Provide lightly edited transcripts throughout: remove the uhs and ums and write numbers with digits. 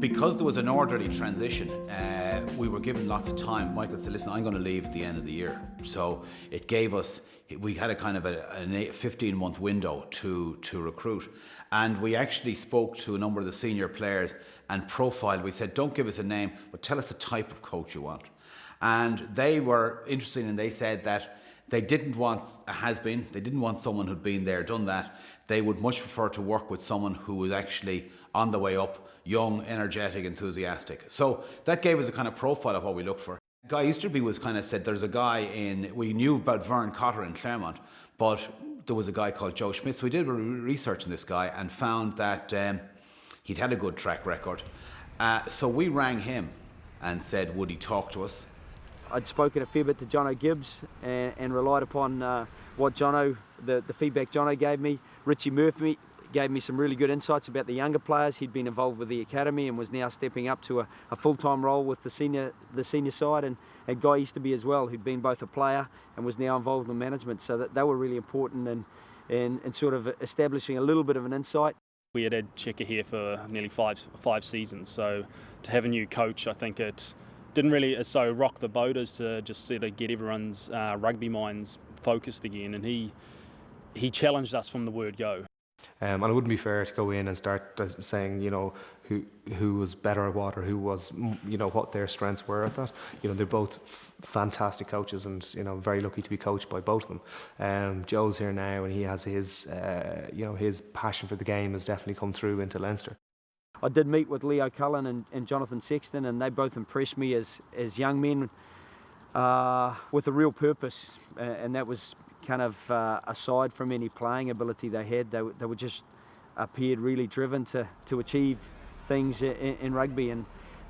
Because there was an orderly transition, we were given lots of time. Michael said, listen, I'm going to leave at the end of the year. So it gave us, we had a kind of a 15-month window to recruit. And we actually spoke to a number of the senior players and profiled. We said, don't give us a name, but tell us the type of coach you want. And they were interested, and they said that they didn't want a has-been. They didn't want someone who'd been there, done that. They would much prefer to work with someone who was actually on the way up, young, energetic, enthusiastic. So that gave us a kind of profile of what we looked for. Guy Easterby was kind of said, there's a guy we knew about Vern Cotter in Claremont, but there was a guy called Joe Schmidt. So we did research on this guy and found that he'd had a good track record. So we rang him and said, would he talk to us? I'd spoken a fair bit to Jono Gibbs and relied upon what Jono, the feedback Jono gave me. Richie Murphy gave me some really good insights about the younger players. He'd been involved with the academy and was now stepping up to a full-time role with the senior side, and Guy Easterby as well, who'd been both a player and was now involved in management. So that they were really important in sort of establishing a little bit of an insight. We had Checker here for nearly five seasons, so to have a new coach, I think it didn't really rock the boat as to just sort of get everyone's rugby minds focused again, and he challenged us from the word go. And it wouldn't be fair to go in and start saying, who was better at what, or who was, what their strengths were at that. They're both fantastic coaches, and very lucky to be coached by both of them. Joe's here now, and he has his, his passion for the game has definitely come through into Leinster. I did meet with Leo Kalin and Jonathan Sexton, and they both impressed me as young men with a real purpose, and that was kind of aside from any playing ability they had. They were just appeared really driven to achieve things in rugby, and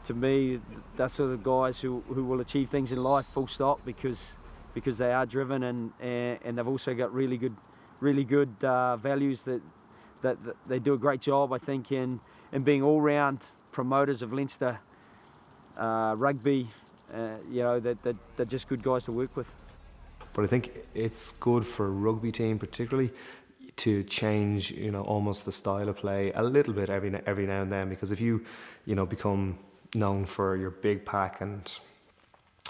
to me that's sort of guys who will achieve things in life full stop, because they are driven, and they've also got really good values that they do a great job, I think, in being all-round promoters of Leinster rugby. They're just good guys to work with. But I think it's good for a rugby team particularly to change, almost the style of play a little bit every now and then, because if you become known for your big pack and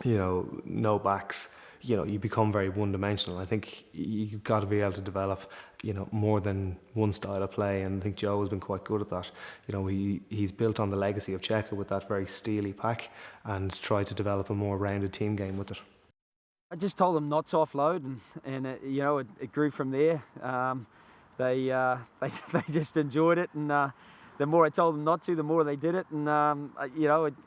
no backs, you become very one-dimensional. I think you've got to be able to develop more than one style of play, and I think Joe has been quite good at that. He's built on the legacy of Checker with that very steely pack, and tried to develop a more rounded team game with it. I just told them not to offload, and it grew from there. They just enjoyed it, and the more I told them not to, the more they did it, and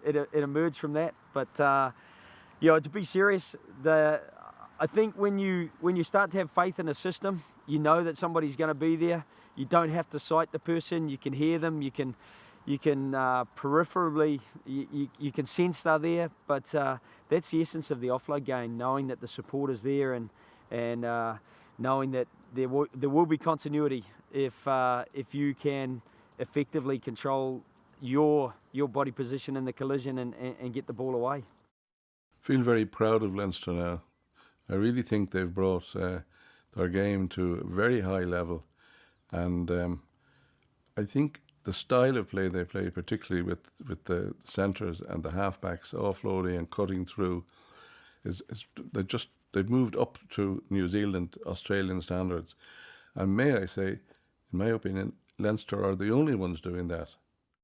it emerged from that. But to be serious, I think when you start to have faith in a system, you know that somebody's going to be there. You don't have to sight the person. You can hear them. You can peripherally, you can sense they're there. But that's the essence of the offload game: knowing that the support is there, and knowing that there will be continuity if you can effectively control your body position in the collision and get the ball away. Feel very proud of Leinster now. I really think they've brought their game to a very high level, and I think the style of play they play, particularly with the centres and the halfbacks offloading and cutting through, they've moved up to New Zealand, Australian standards, and may I say, in my opinion, Leinster are the only ones doing that.